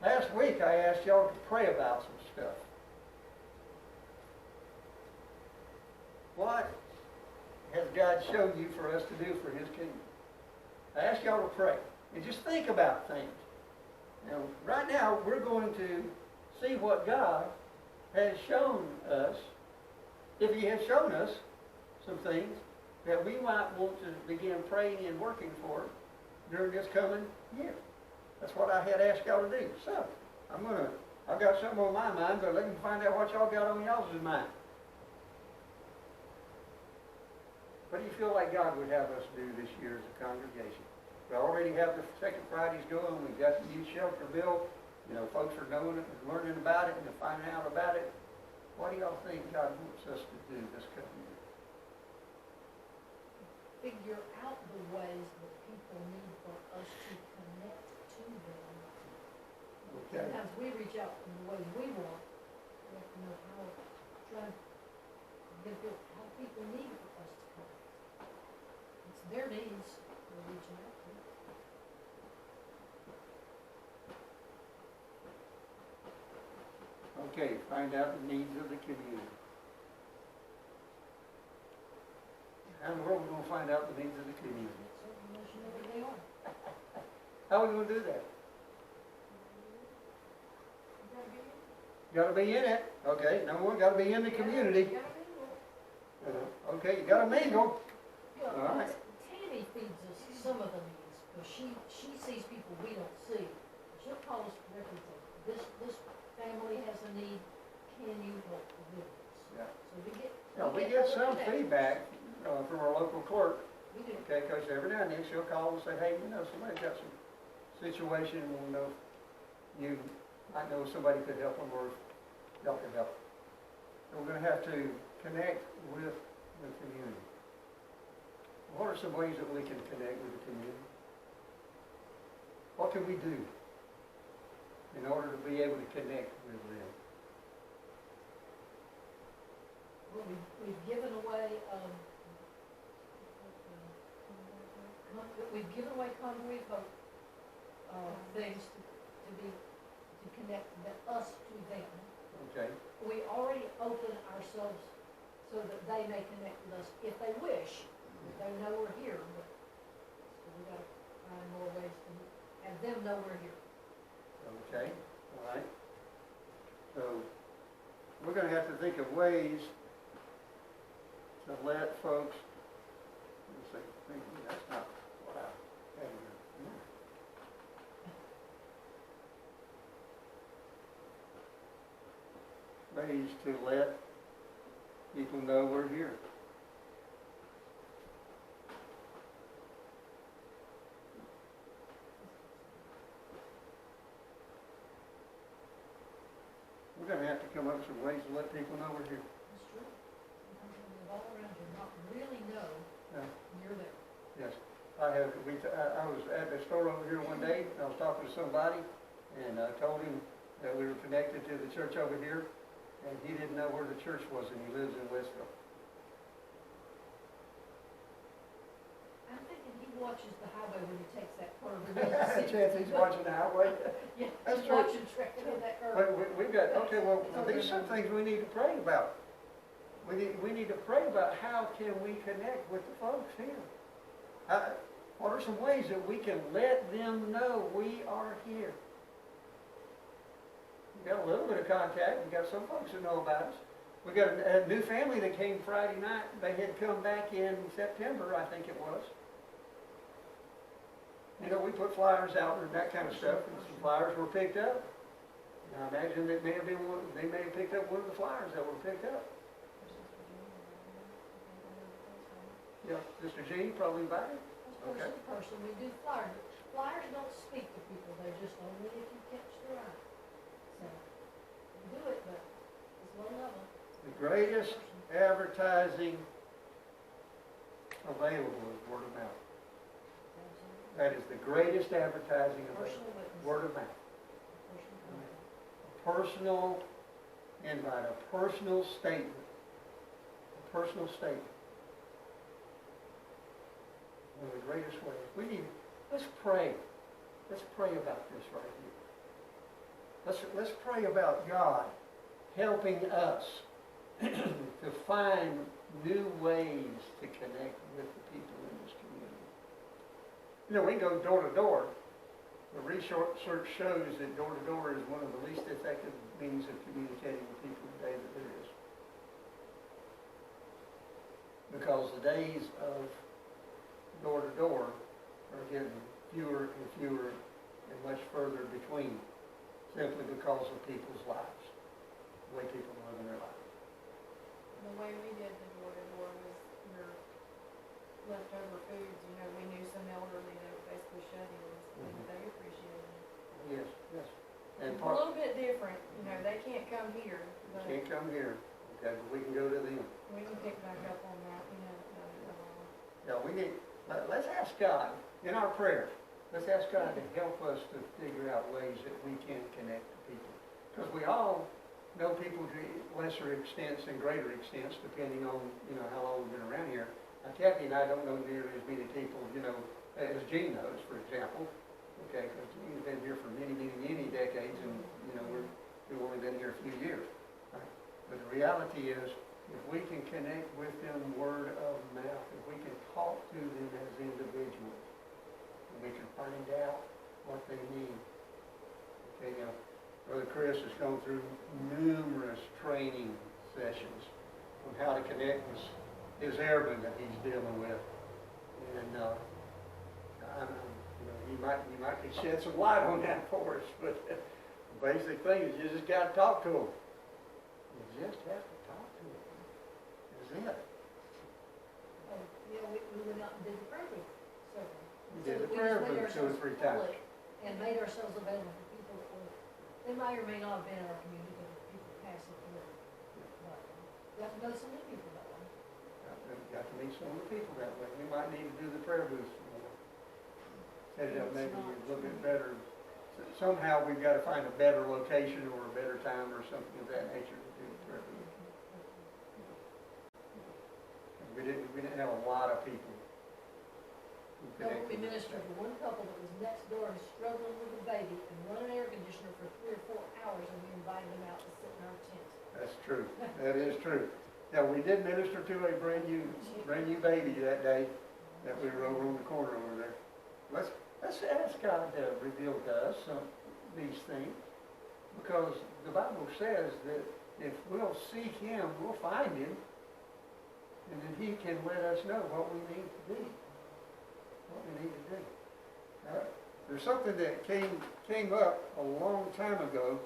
Last week I asked y'all to pray about some stuff. What has God shown you for us to do for His kingdom? I asked y'all to pray and just think about things. Now, right now we're going to see what God has shown us. If He has shown us some things that we might want to begin praying and working for during this coming year. That's what I had asked y'all to do. So, I've got something on my mind, but let me find out what y'all got on y'all's mind. What do you feel like God would have us do this year as a congregation? We already have the second Fridays going. We've got the youth shelter bill. You know, folks are knowing it and learning about it and finding out about it. What do y'all think God wants us to do this coming year? Figure out the ways that people need for us to connect to them. Okay. Sometimes we reach out in the ways we want. We have to know how to try to get how people need for us to come. It's their needs we're reaching out to. Okay, find out the needs of the community. How in the world are we going to find out the needs of the community? How are we going to do that? Got to be in it. Okay, number one, got to be in the community. Okay, you got to mingle. All right. Tammy feeds us some of the needs because she sees people we don't see. She'll call us for everything. This family has a need. Can you help with this? Yeah. So we get some feedback from our local clerk. We do. Okay, because every now and then she'll call and say, hey, you know, somebody's got some situation, and we'll know you might know somebody could help them, or y'all can help. So we're going to have to connect with the community. What are some ways that we can connect with the community? What can we do in order to be able to connect with them? Well, we've given away concrete hope things to connect us to them. Okay. We already open ourselves so that they may connect with us if they wish. They know we're here, but so we got to find more ways to have them know we're here. Okay, all right. So we're going to have to think of ways to let folks. That's not what I had here. Ways to let people know we're here. We're going to have to come up with some ways to let people know we're here. That's true. Sometimes when they're all around you, not really know you're there. Yes. I was at the store over here one day, and I was talking to somebody, and I told him that we were connected to the church over here, and he didn't know where the church was, and he lives in Westville. I'm thinking he watches the highway when he takes that curve. Chance he's watching the highway. Yeah, that's he's true. watching traffic in that curve. But we've got, okay, well, these are some things we need to pray about. We need to pray about how can we connect with the folks here. What are some ways that we can let them know we are here? We got a little bit of contact. We got some folks that know about us. We got a new family that came Friday night. They had come back in September, I think it was. You know, we put flyers out and that kind of stuff, and some flyers were picked up. And I imagine that they may have picked up one of the flyers that were picked up. Yeah, Sister Jean probably invited. Okay. Person, we do flyers. Flyers don't speak to people. They're just only if you catch their eye. So we do it, but it's low level. The greatest advertising available is word of mouth. That is the greatest advertising available. Word of mouth. A personal invite, a personal statement. A personal statement. One of the greatest ways. Let's pray. Let's pray about this right here. Let's pray about God helping us to find new ways to connect with the people in this community. You know, we go door to door. The research shows that door to door is one of the least effective means of communicating with people today that there is. Because the days of door to door are getting fewer and fewer and much further between, simply because of people's lives, the way people live in their lives. The way we did the door-to-door was your leftover foods, you know, we knew some elderly that were basically shut-ins, and they appreciated it. Yes, yes. And It's a little bit different, you know, they can't come here, but can't come here, okay, but we can go to them. we can pick back up on that, we haven't done it in a while. Yeah, we need, let's ask God, in our prayer, let's ask God to help us to figure out ways that we can connect to people. Because we all know people to lesser extents and greater extents, depending on, you know, how long we've been around here. Now, Kathy and I don't know nearly as many people, you know, as Gene knows, for example. Okay, because Gene's been here for many decades, and, you know, we've only been here a few years. Right? But the reality is, if we can connect with them word of mouth, if we can talk to them as individuals, and we can find out what they need. Okay, now, Brother Chris has gone through numerous training sessions on how to connect with his airmen that he's dealing with. And you might be shed some light on that for us, but the basic thing is you just got to talk to them. You just have to talk to them. That's it. You know, we went out and did the prayer booth survey. We did the prayer booth 2 or 3 times. And made ourselves available for people that were, they may or may not have been in our community, but people passing through. Got to know some new people that way. Got to meet some of the people that way. We might need to do the prayer booth some more. Set it up maybe a little bit better. Somehow we've got to find a better location or a better time or something of that nature to do the prayer booth. We didn't have a lot of people. No, we ministered to one couple that was next door and struggling with a baby and running air conditioner for 3 or 4 hours, and we invited them out to sit in our tent. That's true. That is true. Now, we did minister to a brand new baby that day that we were over on the corner over there. Let's ask God to reveal to us these things, because the Bible says that if we'll seek Him, we'll find Him, and then He can let us know what we need to do. What we need to do. There's something that came up a long time ago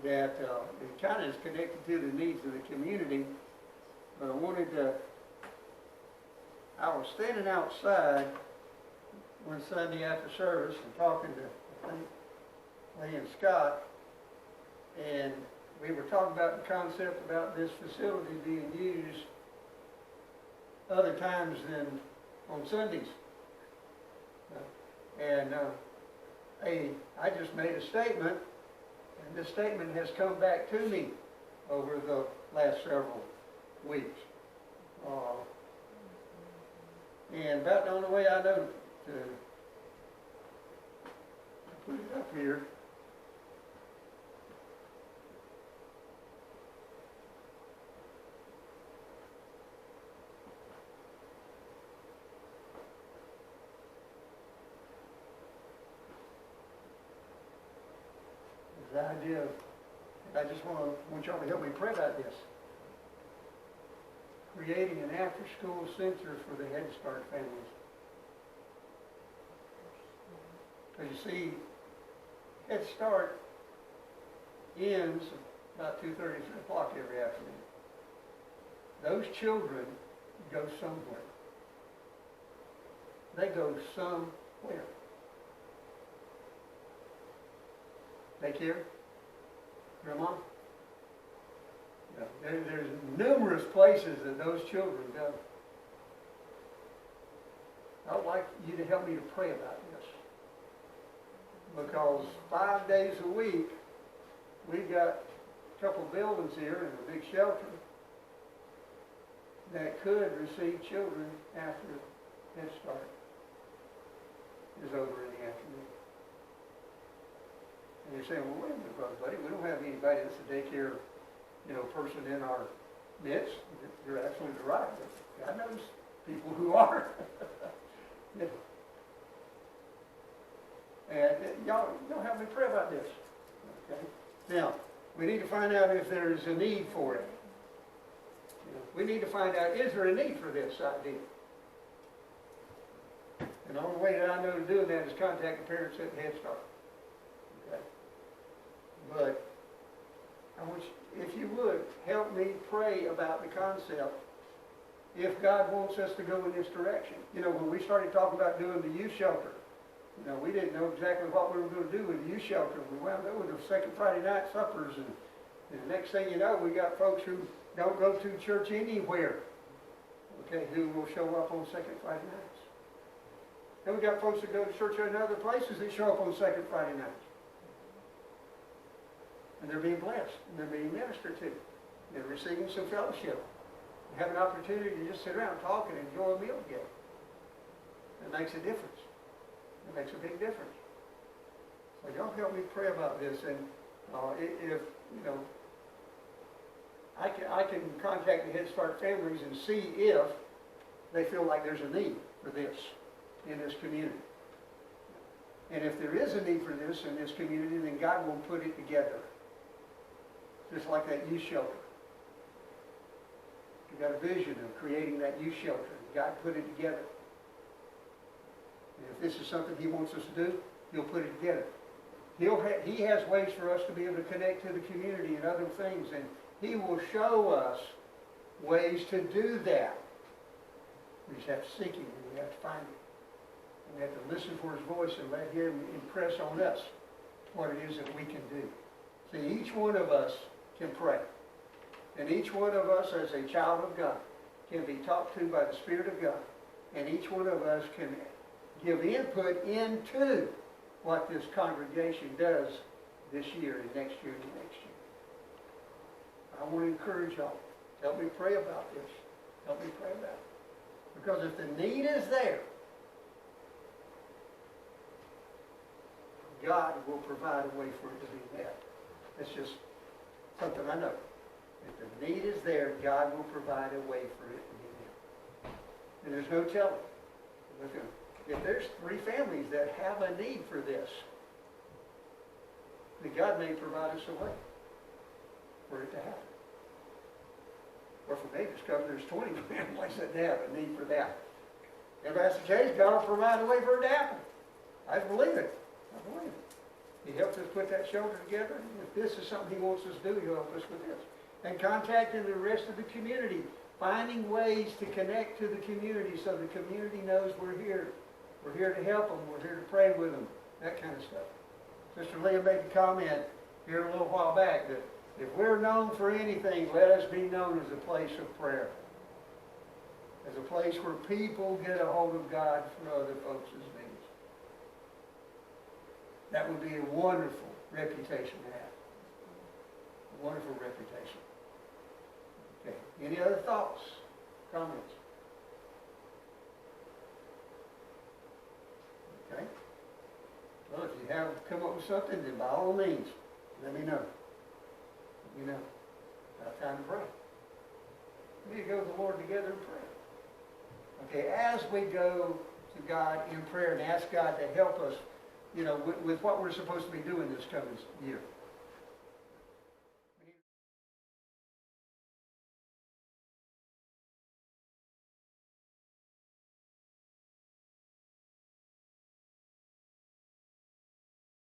that it kind of is connected to the needs of the community, but I was standing outside one Sunday after service and talking to, I think, Lee and Scott, and we were talking about the concept about this facility being used other times than on Sundays. And I just made a statement, and this statement has come back to me over the last several weeks. And about the only way I know to put it up here is the idea of, I just want y'all to help me pray about this. Creating an after-school center for the Head Start families. Because you see, Head Start ends about 2:30, 3 o'clock every afternoon. Those children go somewhere. They go somewhere. Daycare? Grandma? Yeah, there's numerous places that those children go. I would like you to help me to pray about this. Because 5 days a week, we've got a couple buildings here and a big shelter that could receive children after Head Start is over in the afternoon. And you're saying, well, wait a minute, Brother Buddy, we don't have anybody that's a daycare, person in our midst. You're absolutely right. But God knows people who are. Yeah. And y'all help me pray about this. Okay? Now, we need to find out if there's a need for it. We need to find out, is there a need for this idea? And the only way that I know to do that is contact the parents at Head Start. Okay? But I want you, if you would, help me pray about the concept if God wants us to go in this direction. When we started talking about doing the youth shelter, we didn't know exactly what we were going to do with the youth shelter. We wound up with the second Friday night suppers, and the next thing you know, we got folks who don't go to church anywhere, okay, who will show up on second Friday nights. And we got folks that go to church in other places that show up on second Friday nights. And they're being blessed, and they're being ministered to. They're receiving some fellowship. They have an opportunity to just sit around, talk, and enjoy a meal together. It makes a difference. It makes a big difference. So y'all help me pray about this, and if I can contact the Head Start families and see if they feel like there's a need for this in this community. And if there is a need for this in this community, then God will put it together. Just like that youth shelter. You got a vision of creating that youth shelter. God put it together. And if this is something He wants us to do, He'll put it together. He has ways for us to be able to connect to the community and other things, and He will show us ways to do that. We just have to seek Him, and we have to find Him. And we have to listen for His voice and let Him impress on us what it is that we can do. See, each one of us can pray. And each one of us as a child of God can be talked to by the Spirit of God. And each one of us can give input into what this congregation does this year and next year and next year. I want to encourage y'all. Help me pray about this. Help me pray about it. Because if the need is there, God will provide a way for it to be met. It's just something I know. If the need is there, God will provide a way for it to be met. And there's no telling. If there's 3 families that have a need for this, then God may provide us a way for it to happen. Or if we may discover there's 20 families that have a need for that. If that's the case, God will provide a way for it to happen. I believe it. I believe it. He helped us put that shelter together. If this is something He wants us to do, He'll help us with this. And contacting the rest of the community, finding ways to connect to the community so the community knows we're here. We're here to help them. We're here to pray with them. That kind of stuff. Sister Leah made a comment here a little while back that if we're known for anything, let us be known as a place of prayer. As a place where people get a hold of God for other folks' needs. That would be a wonderful reputation to have. A wonderful reputation. Okay. Any other thoughts? Comments? Okay. Well, if you have come up with something, then by all means, let me know. Let me know. About time to pray. We need to go to the Lord together in prayer. Okay, as we go to God in prayer and ask God to help us, with what we're supposed to be doing this coming year.